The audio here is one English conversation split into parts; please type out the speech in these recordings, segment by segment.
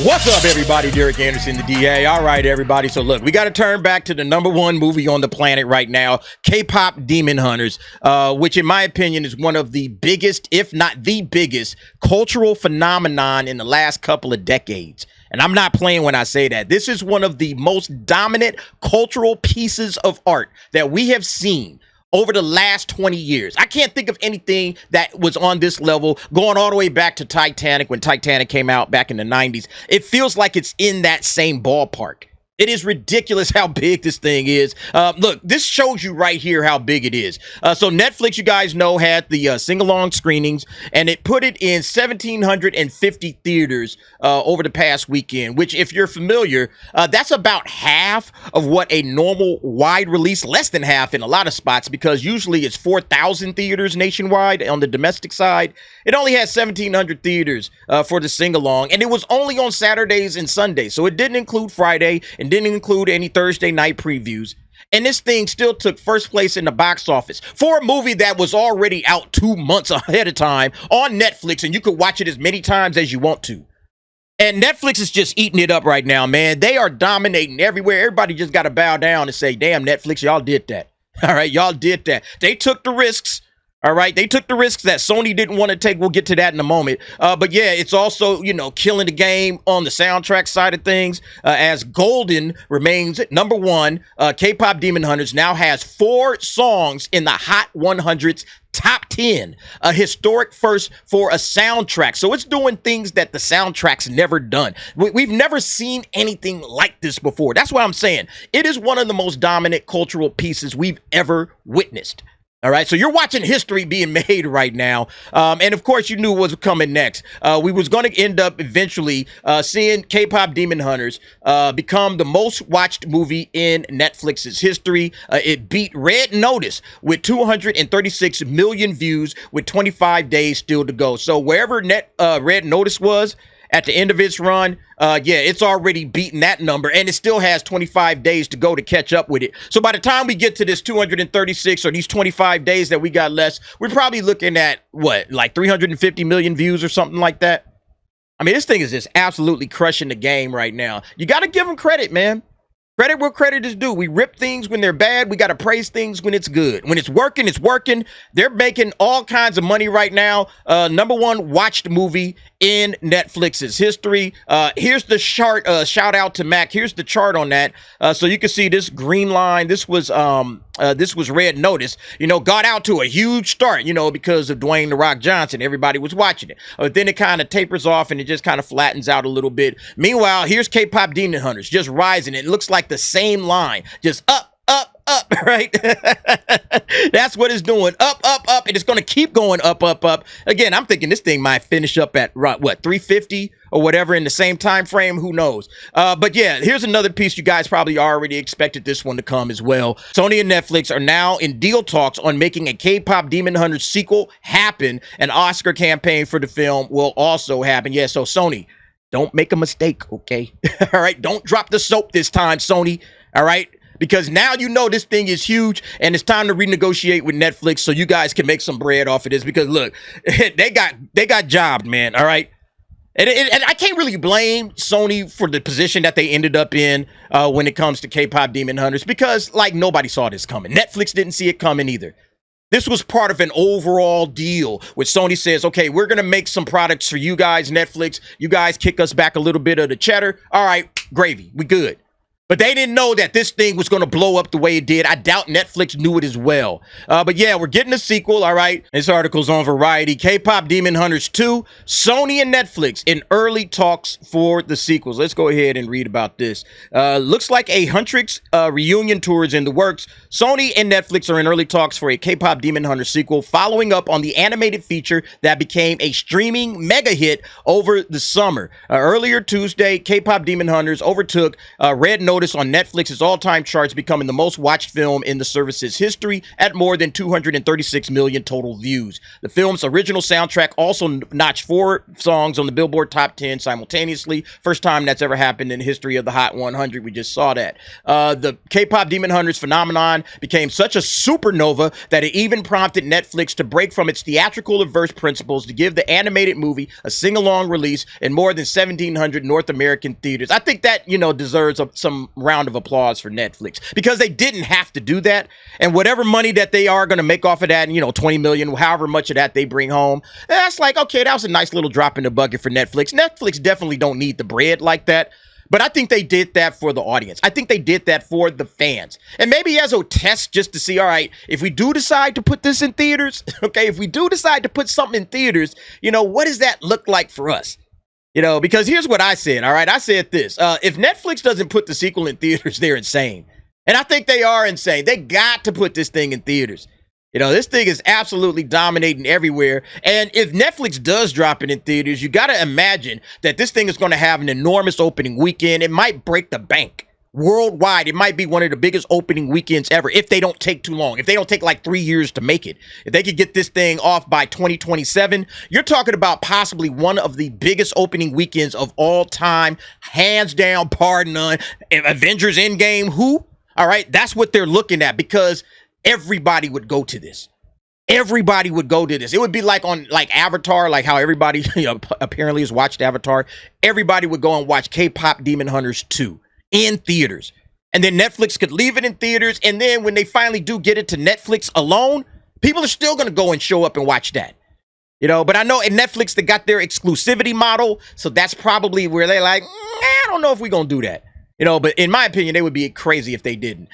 What's up, everybody? Derek Anderson, the DA. All right, everybody. So, look, we got to turn back to the #1 movie on the planet right now, K-Pop Demon Hunters, which, in my opinion, is one of the biggest, if not the biggest, cultural phenomenon in the last couple of decades. And I'm not playing when I say that. This is one of the most dominant cultural pieces of art that we have seen over the last 20 years. I can't think of anything that was on this level, going all the way back to Titanic, when Titanic came out back in the 90s. It feels like it's in that same ballpark. It is ridiculous how big this thing is. Look, this shows you right here how big it is. So Netflix, you guys know, had the sing-along screenings, and it put it in 1,750 theaters over the past weekend, which, if you're familiar, that's about half of what a normal wide release, less than half in a lot of spots, because usually it's 4,000 theaters nationwide on the domestic side. It only had 1,700 theaters for the sing-along, and it was only on Saturdays and Sundays, so it didn't include Friday and didn't include any Thursday night previews. And this thing still took first place in the box office for a movie that was already out 2 months ahead of time on Netflix, and you could watch it as many times as you want to. And Netflix is just eating it up right now, man. They are dominating everywhere. Everybody just got to bow down and say, damn, Netflix, y'all did that. All right, y'all did that. They took the risks. All right, they took the risks that Sony didn't want to take. We'll get to that in a moment. But yeah, it's also, killing the game on the soundtrack side of things, as Golden remains #1. K-Pop Demon Hunters now has 4 songs in the Hot 100's top 10, a historic first for a soundtrack. So it's doing things that the soundtrack's never done. We've never seen anything like this before. That's what I'm saying. It is one of the most dominant cultural pieces we've ever witnessed. All right, so you're watching history being made right now, and of course you knew what was coming next. We was going to end up eventually seeing K-Pop Demon Hunters become the most watched movie in Netflix's history. It beat Red Notice with 236 million views with 25 days still to go. So wherever Red Notice was at the end of its run, it's already beaten that number, and it still has 25 days to go to catch up with it. So by the time we get to this 236 or these 25 days that we got less, we're probably looking at, like 350 million views or something like that? I mean, this thing is just absolutely crushing the game right now. You got to give them credit, man. Credit where credit is due. We rip things when they're bad. We got to praise things when it's good. When it's working, it's working. They're making all kinds of money right now. #1 watched movie in Netflix's history. Here's the chart. Shout out to Mac. Here's the chart on that. So you can see this green line. This was Red Notice. Got out to a huge start, because of Dwayne "The Rock" Johnson. Everybody was watching it. But then it kind of tapers off and it just kind of flattens out a little bit. Meanwhile, here's K-Pop Demon Hunters just rising. It looks like the same line, just up, right? That's what it's doing. Up, and it's going to keep going up. Again, I'm thinking this thing might finish up at, 350 or whatever in the same time frame. Who knows? But yeah, here's another piece. You guys probably already expected this one to come as well. Sony and Netflix are now in deal talks on making a K-Pop Demon Hunters sequel happen. An Oscar campaign for the film will also happen. Yeah, so Sony, don't make a mistake, okay? All right, don't drop the soap this time, Sony. All right? Because now this thing is huge, and it's time to renegotiate with Netflix so you guys can make some bread off of this. Because look, they got jobbed, man. All right, and I can't really blame Sony for the position that they ended up in when it comes to K-Pop Demon Hunters, because nobody saw this coming. Netflix didn't see it coming either. This was part of an overall deal which Sony says, okay, we're going to make some products for you guys, Netflix. You guys kick us back a little bit of the cheddar. All right, gravy. We good. But they didn't know that this thing was going to blow up the way it did. I doubt Netflix knew it as well. But yeah, we're getting a sequel, all right? This article's on Variety. K-Pop Demon Hunters 2, Sony and Netflix in early talks for the sequels. Let's go ahead and read about this. Looks like a Huntrix reunion tour is in the works. Sony and Netflix are in early talks for a K-Pop Demon Hunters sequel, following up on the animated feature that became a streaming mega hit over the summer. Earlier Tuesday, K-Pop Demon Hunters overtook Red Notice notice on Netflix's all-time charts, becoming the most watched film in the service's history at more than 236 million total views. The film's original soundtrack also notched 4 songs on the Billboard Top 10 simultaneously. First time that's ever happened in the history of the Hot 100. We just saw that. The K-Pop Demon Hunters phenomenon became such a supernova that it even prompted Netflix to break from its theatrical reverse principles to give the animated movie a sing-along release in more than 1,700 North American theaters. I think that, deserves some round of applause for Netflix, because they didn't have to do that. And whatever money that they are going to make off of that, 20 million, however much of that they bring home, that's like, okay, that was a nice little drop in the bucket for Netflix. Netflix definitely don't need the bread like that. But I think they did that for the audience. I think they did that for the fans. And maybe as a test just to see, all right, if we do decide to put this in theaters, okay, if we do decide to put something in theaters, what does that look like for us? Because here's what I said, all right? I said this. If Netflix doesn't put the sequel in theaters, they're insane. And I think they are insane. They got to put this thing in theaters. This thing is absolutely dominating everywhere. And if Netflix does drop it in theaters, you got to imagine that this thing is going to have an enormous opening weekend. It might break the bank worldwide. It might be one of the biggest opening weekends ever if they don't take too long. If they don't take like 3 years to make it. If they could get this thing off by 2027, you're talking about possibly one of the biggest opening weekends of all time. Hands down, pardon none. Avengers Endgame, who? All right, that's what they're looking at, because everybody would go to this. Everybody would go to this. It would be like on Avatar, like how everybody apparently has watched Avatar. Everybody would go and watch K-Pop Demon Hunters 2 in theaters. And then Netflix could leave it in theaters. And then when they finally do get it to Netflix alone, people are still going to go and show up and watch that. But I know at Netflix, they got their exclusivity model. So that's probably where they're like, I don't know if we're going to do that. But in my opinion, they would be crazy if they didn't.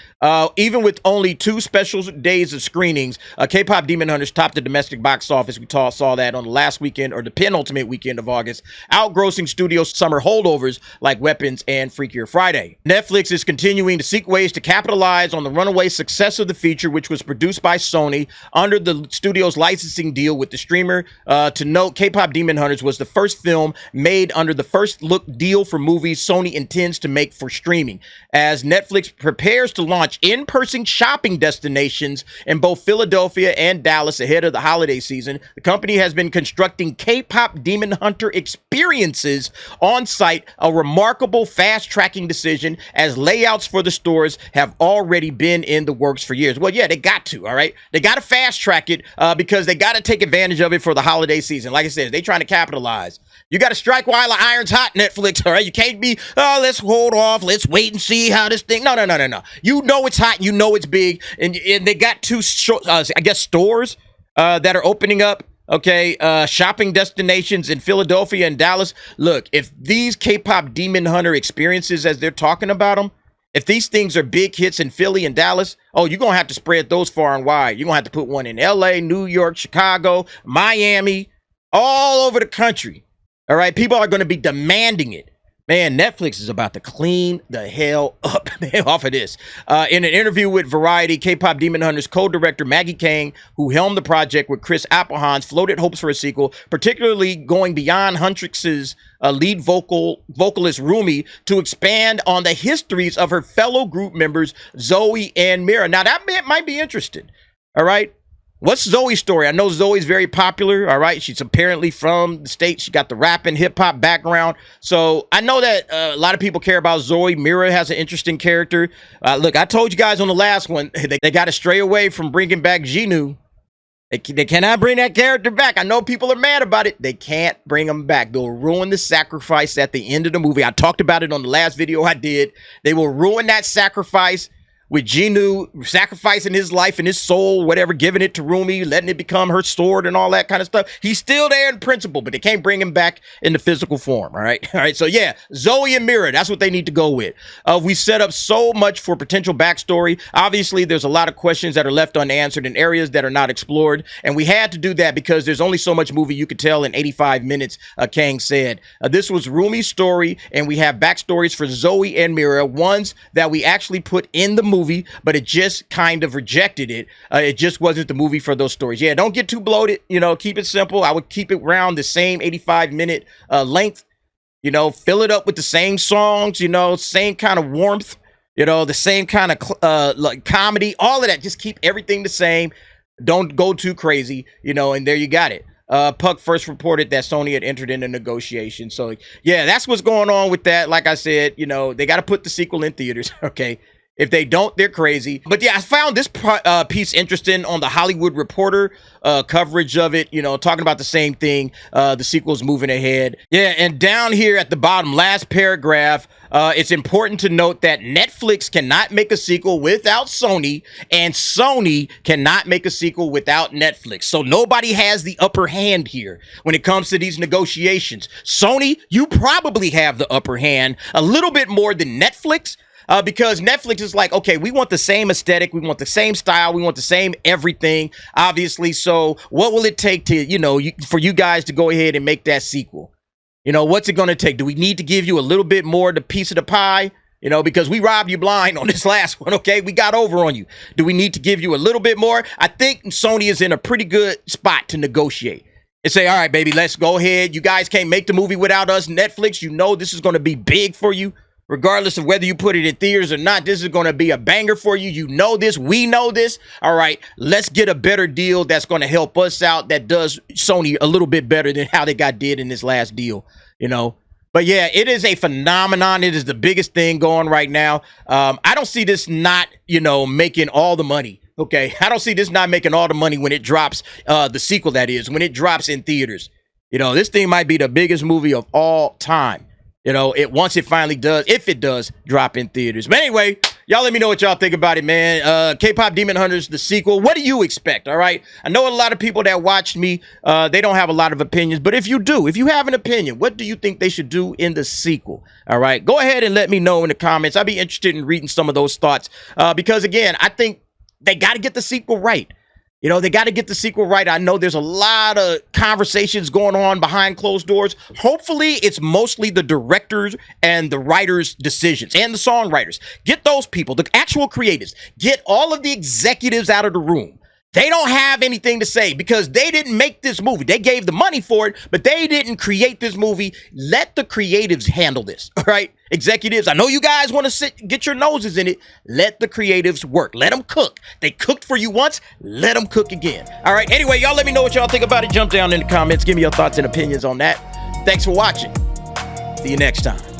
Even with only 2 special days of screenings, K-Pop Demon Hunters topped the domestic box office. We saw that on the last weekend, or the penultimate weekend of August, outgrossing studio summer holdovers like Weapons and Freakier Friday. Netflix is continuing to seek ways to capitalize on the runaway success of the feature, which was produced by Sony under the studio's licensing deal with the streamer. To note, K-Pop Demon Hunters was the first film made under the first look deal for movies Sony intends to make for streaming, as Netflix prepares to launch in-person shopping destinations in both Philadelphia and Dallas ahead of the holiday season. The company has been constructing K-Pop Demon Hunter experiences on site, a remarkable fast-tracking decision, as layouts for the stores have already been in the works for years. Well, yeah, they got to, all right? They got to fast-track it because they got to take advantage of it for the holiday season. Like I said, they're trying to capitalize. You got to strike while the iron's hot, Netflix, all right? You can't be, let's hold off. Let's wait and see how this thing. No. You know it's hot. You know it's big. And they got 2, stores that are opening up. Okay, shopping destinations in Philadelphia and Dallas. Look, if these K-Pop Demon Hunter experiences, as they're talking about them, if these things are big hits in Philly and Dallas, you're going to have to spread those far and wide. You're going to have to put one in LA, New York, Chicago, Miami, all over the country. All right, people are going to be demanding it. Man, Netflix is about to clean the hell up off of this. In an interview with Variety, K-Pop Demon Hunters co-director Maggie Kang, who helmed the project with Chris Applehans, floated hopes for a sequel, particularly going beyond Huntrix's lead vocalist Rumi to expand on the histories of her fellow group members Zoe and Mira. Now, that might be interesting. All right. What's Zoe's story? I know Zoe's very popular, all right? She's apparently from the States. She got the rap and hip-hop background. So I know that a lot of people care about Zoe. Mira has an interesting character. Look, I told you guys on the last one, they got to stray away from bringing back Jinu. They cannot bring that character back. I know people are mad about it. They can't bring him back. They'll ruin the sacrifice at the end of the movie. I talked about it on the last video I did. They will ruin that sacrifice with Jinu sacrificing his life and his soul, whatever, giving it to Rumi, letting it become her sword and all that kind of stuff. He's still there in principle, but they can't bring him back in the physical form, all right? All right, so yeah, Zoe and Mira, that's what they need to go with. We set up so much for potential backstory. Obviously, there's a lot of questions that are left unanswered in areas that are not explored, and we had to do that because there's only so much movie you could tell in 85 minutes, Kang said. This was Rumi's story, and we have backstories for Zoe and Mira, ones that we actually put in the movie, but it just kind of rejected it. It just wasn't the movie for those stories. Yeah, don't get too bloated. Keep it simple. I would keep it around the same 85-minute length. Fill it up with the same songs, same kind of warmth. You know, the same kind of like comedy, all of that. Just keep everything the same. Don't go too crazy, you know, and there you got it. Puck first reported that Sony had entered into negotiations. So, yeah, that's what's going on with that. Like I said, you know, they got to put the sequel in theaters, okay? If they don't, they're crazy. But yeah, I found this piece interesting on the Hollywood Reporter coverage of it, you know, talking about the same thing. The sequel's moving ahead. Yeah, and down here at the bottom, last paragraph, it's important to note that Netflix cannot make a sequel without Sony, and Sony cannot make a sequel without Netflix. So nobody has the upper hand here when it comes to these negotiations. Sony, you probably have the upper hand a little bit more than Netflix. Because Netflix is like, okay, we want the same aesthetic, we want the same style, we want the same everything, obviously. So what will it take to, you know, for you guys to go ahead and make that sequel? You know, what's it going to take? Do we need to give you a little bit more the piece of the pie? You know, because we robbed you blind on this last one, okay? We got over on you. Do we need to give you a little bit more? I think Sony is in a pretty good spot to negotiate and say, all right, baby, let's go ahead. You guys can't make the movie without us. Netflix, you know this is going to be big for you. Regardless of whether you put it in theaters or not, this is going to be a banger for you. You know this. We know this. All right, let's get a better deal that's going to help us out, that does Sony a little bit better than how they did in this last deal, you know. But yeah, it is a phenomenon. It is the biggest thing going right now. I don't see this not, you know, making all the money. Okay, I don't see this not making all the money when it drops, the sequel, that is, when it drops in theaters. You know, this thing might be the biggest movie of all time. You know, once it finally does, if it does drop in theaters. But anyway, y'all let me know what y'all think about it, man. K-Pop Demon Hunters, the sequel. What do you expect, all right? I know a lot of people that watched me, they don't have a lot of opinions. But if you do, if you have an opinion, what do you think they should do in the sequel? All right, go ahead and let me know in the comments. I'd be interested in reading some of those thoughts. Because, again, I think they got to get the sequel right. You know, they got to get the sequel right. I know there's a lot of conversations going on behind closed doors. Hopefully, it's mostly the directors and the writers' decisions and the songwriters. Get those people, the actual creatives. Get all of the executives out of the room. They don't have anything to say because they didn't make this movie. They gave the money for it, but they didn't create this movie. Let the creatives handle this, all right? Executives, I know you guys want to get your noses in it. Let the creatives work. Let them cook. They cooked for you once. Let them cook again. All right, anyway, y'all let me know what y'all think about it. Jump down in the comments. Give me your thoughts and opinions on that. Thanks for watching. See you next time.